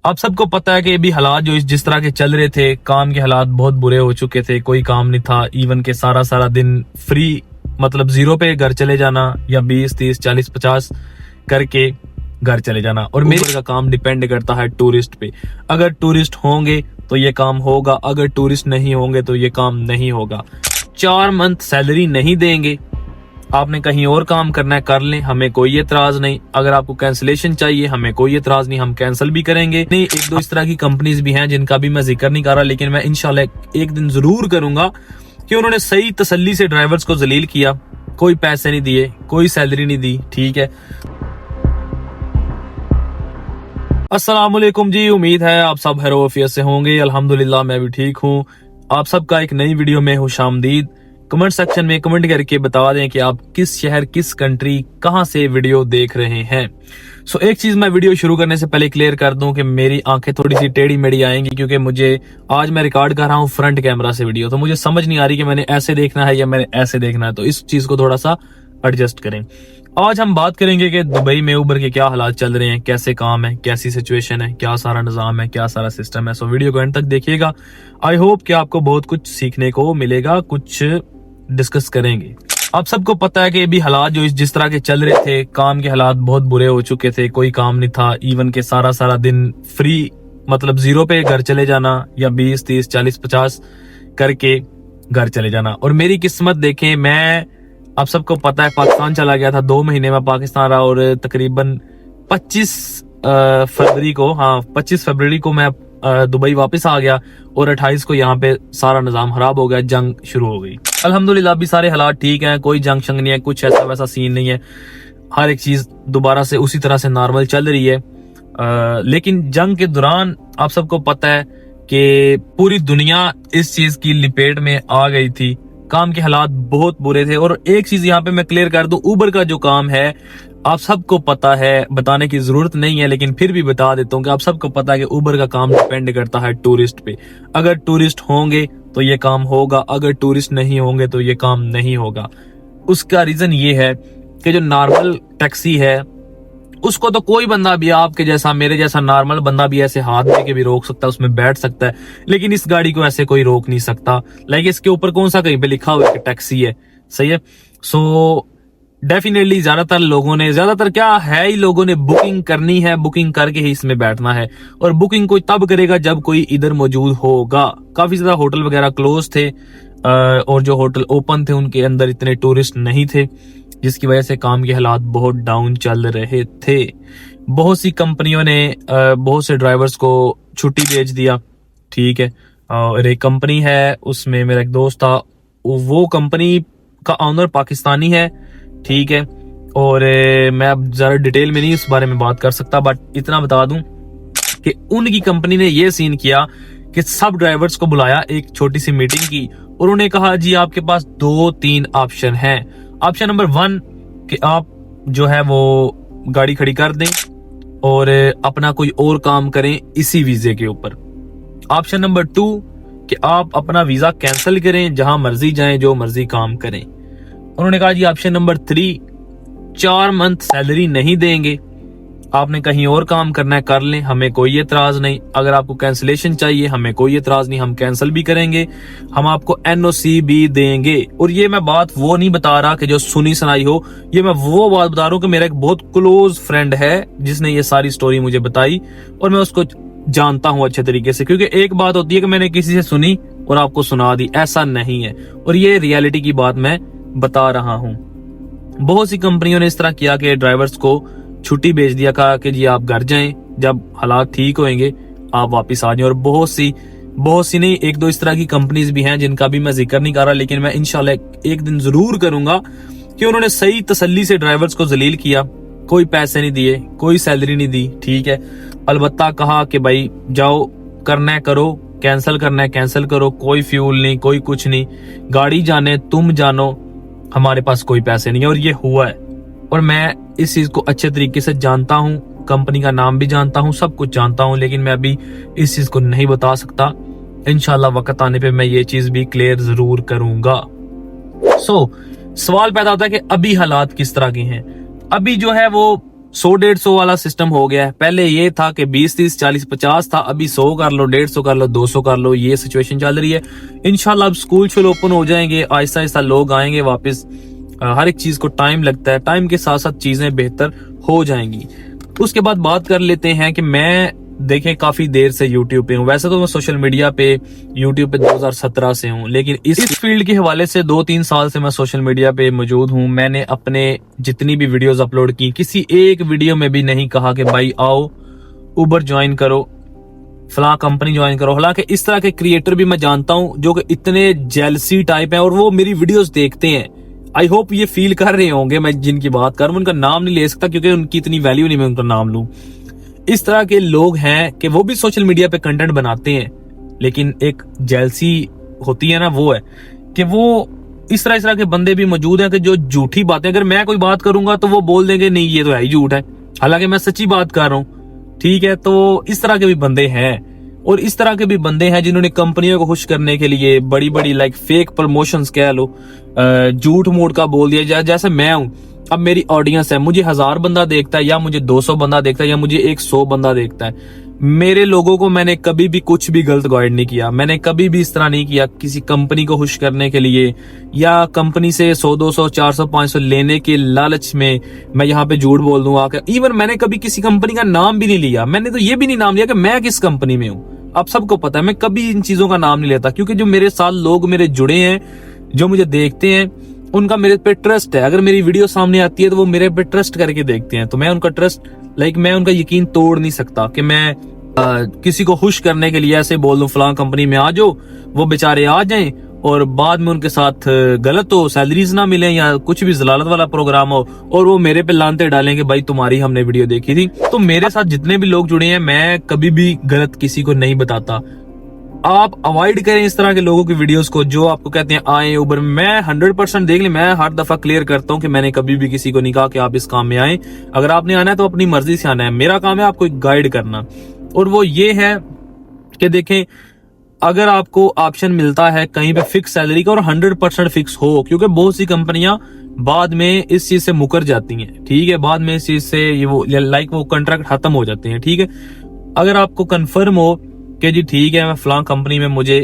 आप सबको पता है कि अभी हालात जो जिस तरह के चल रहे थे, काम के हालात बहुत बुरे हो चुके थे, कोई काम नहीं था। इवन के सारा दिन फ्री, मतलब जीरो पे घर चले जाना या 20, 30, 40, 50 करके घर चले जाना। और मेरे का काम डिपेंड करता है टूरिस्ट पे। अगर टूरिस्ट होंगे तो ये काम होगा, अगर टूरिस्ट नहीं होंगे तो ये काम नहीं होगा। 4 मंथ सैलरी नहीं देंगे, आपने कहीं और काम करना है कर लें, हमें कोई एतराज नहीं। अगर आपको कैंसिलेशन चाहिए, हमें कोई एतराज नहीं, हम कैंसिल भी करेंगे। नहीं, 1-2 इस तरह की कंपनीज भी हैं जिनका भी मैं जिक्र नहीं कर रहा, लेकिन मैं इंशाल्लाह एक दिन जरूर करूंगा कि उन्होंने सही तसल्ली से ड्राइवर्स को जलील किया, कोई पैसे नहीं दिए, कोई सैलरी नहीं दी। ठीक है, अस्सलाम वालेकुम जी, उम्मीद है आप सब खैरियत से होंगे। अल्हम्दुलिल्लाह मैं भी ठीक हूँ। आप सबका एक नई वीडियो में खुशामदीद। कमेंट सेक्शन में कमेंट करके बता दें कि आप किस शहर, किस कंट्री, कहां से वीडियो देख रहे हैं। सो एक चीज मैं वीडियो शुरू करने से पहले क्लियर कर दूं कि मेरी आंखें थोड़ी सी टेढ़ी मेढ़ी आएंगी, क्योंकि मुझे आज मैं रिकॉर्ड कर रहा हूं फ्रंट कैमरा से वीडियो, तो मुझे समझ नहीं आ रही कि मैंने ऐसे देखना है या मैंने ऐसे देखना है, तो इस चीज को थोड़ा सा एडजस्ट करें। आज हम बात करेंगे कि दुबई में उबर के क्या हालात चल रहे हैं, कैसे काम है, कैसी सिचुएशन है, क्या सारा निजाम है, क्या सारा सिस्टम है। सो वीडियो को एंड तक देखिएगा। आई होप कि आपको बहुत कुछ सीखने को मिलेगा, कुछ डिस्कस करेंगे। आप सबको पता है कि अभी हालात जो जिस तरह के चल रहे थे, काम के हालात बहुत बुरे हो चुके थे, कोई काम नहीं था। इवन के सारा दिन फ्री, मतलब जीरो पे घर चले जाना या 20, 30, 40, 50 करके घर चले जाना। और मेरी किस्मत देखें, मैं, आप सबको पता है, पाकिस्तान चला गया था। 2 महीने में पाकिस्तान रहा और तकरीबन 25 फरवरी को मैं दुबई वापस आ गया और 28 को यहाँ पे सारा निजाम खराब हो गया, जंग शुरू हो गई। अल्हम्दुलिल्लाह अभी सारे हालात ठीक हैं, कोई जंग शंग नहीं है, कुछ ऐसा वैसा सीन नहीं है। हर एक चीज दोबारा से उसी तरह से नॉर्मल चल रही है। लेकिन जंग के दौरान आप सबको पता है कि पूरी दुनिया इस चीज की लिपेट में आ गई थी। काम के हालात बहुत बुरे थे। और एक चीज यहाँ पे मैं क्लियर कर दूं, उबर का जो काम है आप सबको पता है, बताने की जरूरत नहीं है, लेकिन फिर भी बता देता हूँ कि आप सबको पता है कि उबर का काम डिपेंड करता है टूरिस्ट पे। अगर टूरिस्ट होंगे तो ये काम होगा, अगर टूरिस्ट नहीं होंगे तो ये काम नहीं होगा। उसका रीजन ये है कि जो नॉर्मल टैक्सी है उसको तो कोई बंदा भी, आपके जैसा, मेरे जैसा नॉर्मल बंदा भी ऐसे हाथ दे के भी रोक सकता है, उसमें बैठ सकता है। लेकिन इस गाड़ी को ऐसे कोई रोक नहीं सकता। लाइक इसके ऊपर कौन सा कहीं पे लिखा हुआ है कि टैक्सी है, सही है। सो डेफिनेटली ज्यादातर क्या है ही, लोगों ने बुकिंग करनी है, बुकिंग करके ही इसमें बैठना है। और बुकिंग कोई तब करेगा जब कोई इधर मौजूद होगा। काफी ज्यादा होटल वगैरह क्लोज थे और जो होटल ओपन थे उनके अंदर इतने टूरिस्ट नहीं थे, जिसकी वजह से काम के हालात बहुत डाउन चल रहे थे। बहुत सी कंपनियों ने बहुत से ड्राइवर्स को छुट्टी भेज दिया। ठीक है, और एक कंपनी है, उसमें मेरा एक दोस्त था, वो कंपनी का ऑनर पाकिस्तानी है। ठीक है, और मैं अब ज्यादा डिटेल में नहीं इस बारे में बात कर सकता, बट इतना बता दूं कि उनकी कंपनी ने ये सीन किया कि सब ड्राइवर्स को बुलाया, एक छोटी सी मीटिंग की, और उन्होंने कहा जी आपके पास 2-3 ऑप्शन हैं। ऑप्शन नंबर 1 कि आप जो है वो गाड़ी खड़ी कर दें और अपना कोई और काम करें इसी वीजे के ऊपर। ऑप्शन नंबर 2 कि आप अपना वीजा कैंसिल करें, जहां मर्जी जाएं, जो मर्जी काम करें। उन्होंने कहा जी ऑप्शन नंबर 3, 4 मंथ सैलरी नहीं देंगे, आपने कहीं और काम करना है कर लें, हमें कोई एतराज नहीं। अगर आपको कैंसिलेशन चाहिए, हमें कोई एतराज नहीं, हम कैंसिल भी करेंगे, हम आपको NOC भी देंगे। और ये मैं बात वो नहीं बता रहा कि जो सुनी सुनाई हो, ये मैं वो बात बता रहा हूँ कि मेरा एक बहुत क्लोज फ्रेंड है जिसने ये सारी स्टोरी मुझे बताई और मैं उसको जानता हूँ अच्छे तरीके से। क्योंकि एक बात होती है कि मैंने किसी से सुनी और आपको सुना दी, ऐसा नहीं है। और ये रियलिटी की बात मैं बता रहा हूँ। बहुत सी कंपनियों ने इस तरह किया कि ड्राइवर्स को छुट्टी भेज दिया, कहा कि जी आप घर जाएं, जब हालात ठीक होंगे आप वापस आ जाएं। और बहुत सी नहीं, 1-2 इस तरह की कंपनीज भी हैं जिनका भी मैं जिक्र नहीं कर रहा, लेकिन मैं इंशाल्लाह एक दिन जरूर करूंगा कि उन्होंने सही तसल्ली से ड्राइवर्स को जलील किया, कोई पैसे नहीं दिए, कोई सैलरी नहीं दी। ठीक है, अलबत्ता कहा कि भाई जाओ, करना है करो, कैंसिल करना है कैंसिल करो, कोई फ्यूल नहीं, कोई कुछ नहीं, गाड़ी जाने तुम जानो, हमारे पास कोई पैसे नहीं है। और ये हुआ है, और मैं इस चीज को अच्छे तरीके से जानता हूँ, कंपनी का नाम भी जानता हूँ, सब कुछ जानता हूँ, लेकिन मैं अभी इस चीज को नहीं बता सकता। इंशाल्लाह वक्त आने पे मैं ये चीज भी क्लियर जरूर करूंगा। सवाल पैदा होता है कि अभी हालात किस तरह के हैं। अभी जो है वो 100-150 वाला सिस्टम हो गया है। पहले ये था कि 20, 30, 40, 50 था, अभी 100 कर लो, 150 कर लो, 200 कर लो, ये सिचुएशन चल रही है। इंशाल्लाह अब स्कूल शुरू ओपन हो जाएंगे, आहिस्ता आहिस्ता लोग आएंगे वापस। हर एक चीज को टाइम लगता है, टाइम के साथ साथ चीजें बेहतर हो जाएंगी। उसके बाद बात कर लेते हैं कि मैं देखें काफी देर से यूट्यूब पे हूँ। वैसे तो मैं सोशल मीडिया पे यूट्यूब पे 2017 से हूँ, लेकिन इस फील्ड के हवाले से 2-3 साल से मैं सोशल मीडिया पे मौजूद हूँ। मैंने अपने जितनी भी वीडियोस अपलोड की, किसी एक वीडियो में भी नहीं कहा कि भाई आओ उबर ज्वाइन करो, फलां कंपनी ज्वाइन करो। हालांकि इस तरह के क्रिएटर भी मैं जानता हूँ जो कि इतने जेलसी टाइप हैं और वो मेरी वीडियोस देखते हैं। आई होप ये फील कर रहे होंगे मैं जिनकी बात कर रहा हूं। उनका नाम नहीं ले सकता क्योंकि उनकी इतनी वैल्यू नहीं, मैं उनका नाम लूं। इस तरह के लोग हैं कि वो भी सोशल मीडिया पे कंटेंट बनाते हैं, लेकिन एक जेलसी होती है ना, वो है कि वो इस तरह के बंदे भी मौजूद हैं कि जो झूठी बातें, अगर मैं कोई बात करूंगा तो वो बोल देंगे नहीं ये तो है ही झूठ है, हालांकि मैं सच्ची बात कर रहा हूं। ठीक है, तो इस तरह के भी बंदे हैं। और इस तरह के भी बंदे हैं जिन्होंने कंपनियों को खुश करने के लिए बड़ी बड़ी लाइक फेक प्रमोशंस कह लो, झूठ मूठ का बोल दिया। जैसे मैं हूं, अब मेरी ऑडियंस है, मुझे 1000 बंदा देखता है या मुझे 200 बंदा देखता है या मुझे 100 बंदा देखता है। मेरे लोगों को मैंने कभी भी कुछ भी गलत गाइड नहीं किया। मैंने कभी भी इस तरह नहीं किया किसी कंपनी को खुश करने के लिए या कंपनी से 100, 200, 400, 500 लेने के लालच में मैं यहाँ पे झूठ बोल दूं आकर। इवन मैंने कभी किसी कंपनी का नाम भी नहीं लिया। मैंने तो ये भी नहीं नाम लिया कि मैं किस कंपनी में हूँ। आप सबको पता है मैं कभी इन चीजों का नाम नहीं लेता, क्योंकि जो मेरे साथ लोग मेरे जुड़े हैं, जो मुझे देखते हैं, उनका मेरे पे ट्रस्ट है। अगर मेरी वीडियो सामने आती है तो वो मेरे पे ट्रस्ट करके देखते हैं, तो मैं उनका ट्रस्ट मैं उनका यकीन तोड़ नहीं सकता कि मैं किसी को खुश करने के लिए ऐसे बोल दूं फलां कंपनी में आ जाओ, वो बेचारे आ जाएं और बाद में उनके साथ गलत हो, सैलरीज ना मिले या कुछ भी जलालत वाला प्रोग्राम हो और वो मेरे पे लानते डालेंगे भाई तुम्हारी हमने वीडियो देखी थी। तो मेरे साथ जितने भी लोग जुड़े हैं, मैं कभी भी गलत किसी को नहीं बताता। आप अवॉइड करें इस तरह के लोगों की वीडियोस को जो आपको कहते हैं आए उबर। मैं 100% देख ली, मैं हर दफा क्लियर करता हूं कि मैंने कभी भी किसी को नहीं कहा कि आप इस काम में आए। अगर आपने आना है तो अपनी मर्जी से आना है, मेरा काम है आपको एक गाइड करना। और वो ये है कि देखें, अगर आपको ऑप्शन मिलता है कहीं पे फिक्स सैलरी का और 100% फिक्स हो, क्योंकि बहुत सी कंपनियां बाद में इस चीज से मुकर जाती हैं। ठीक है, बाद में इस चीज से वो कॉन्ट्रैक्ट खत्म हो जाते हैं। ठीक है, अगर आपको कंफर्म हो कि जी ठीक है मैं फलां कंपनी में मुझे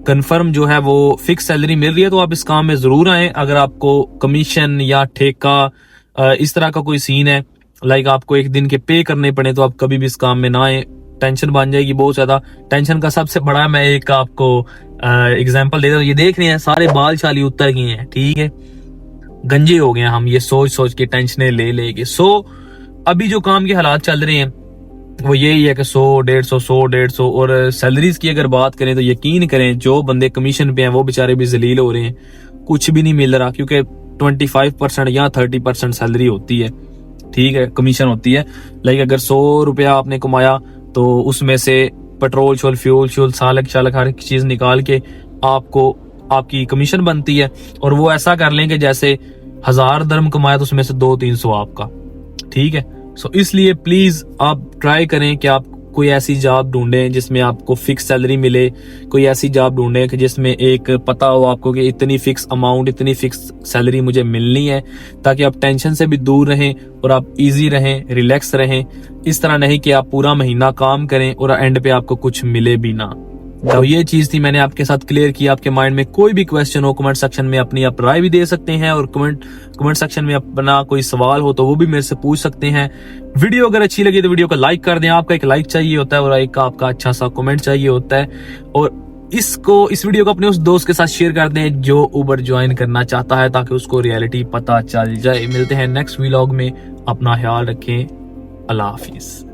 कंफर्म जो है वो फिक्स सैलरी मिल रही है, तो आप इस काम में जरूर आए। अगर आपको कमीशन या ठेका इस तरह का कोई सीन है, आपको एक दिन के पे करने पड़े, तो आप कभी भी इस काम में ना आए। टेंशन बन जाएगी बहुत ज्यादा। टेंशन का सबसे बड़ा मैं एक आपको एग्जांपल दे रहा हूँ। ये देख रहे हैं सारे बाल शाली उतर गए हैं, ठीक है, गंजे हो गए हैं हम ये सोच सोच के, टेंशनें ले लेके। अभी जो काम के हालात चल रहे हैं वो यही है कि 100, 150 और सैलरीज की अगर बात करें तो यकीन करें जो बंदे कमीशन पे हैं वो बेचारे भी जलील हो रहे हैं, कुछ भी नहीं मिल रहा, क्योंकि 25% या 30% सैलरी होती है। ठीक है, कमीशन होती है। अगर 100 रुपया आपने कमाया तो उसमें से पेट्रोल शोल, फ्यूल सालक शालक हर एक चीज निकाल के आपको आपकी कमीशन बनती है। और वो ऐसा कर लें कि जैसे 1000 दरम कमाया तो उसमें से 200-300 आपका। ठीक है, इसलिए प्लीज आप ट्राई करें कि आप कोई ऐसी जॉब ढूंढें जिसमें आपको फिक्स सैलरी मिले। कोई ऐसी जॉब ढूंढें कि जिसमें एक पता हो आपको कि इतनी फिक्स अमाउंट, इतनी फिक्स सैलरी मुझे मिलनी है, ताकि आप टेंशन से भी दूर रहें और आप इजी रहें, रिलैक्स रहें। इस तरह नहीं कि आप पूरा महीना काम करें और एंड पे आपको कुछ मिले भी ना। तो ये चीज थी, मैंने आपके साथ क्लियर की। आपके माइंड में कोई भी क्वेश्चन हो कमेंट सेक्शन में अपनी आप राय भी दे सकते हैं, और कमेंट सेक्शन में अपना कोई सवाल हो तो वो भी मेरे से पूछ सकते हैं। वीडियो अगर अच्छी लगी तो वीडियो को लाइक कर दें, आपका एक लाइक चाहिए होता है और एक आपका अच्छा सा कमेंट चाहिए होता है। और इस वीडियो को अपने उस दोस्त के साथ शेयर कर दें जो उबर ज्वाइन करना चाहता है, ताकि उसको रियलिटी पता चल जाए। मिलते हैं नेक्स्ट व्लॉग में, अपना ख्याल रखें, अल्लाह हाफिज।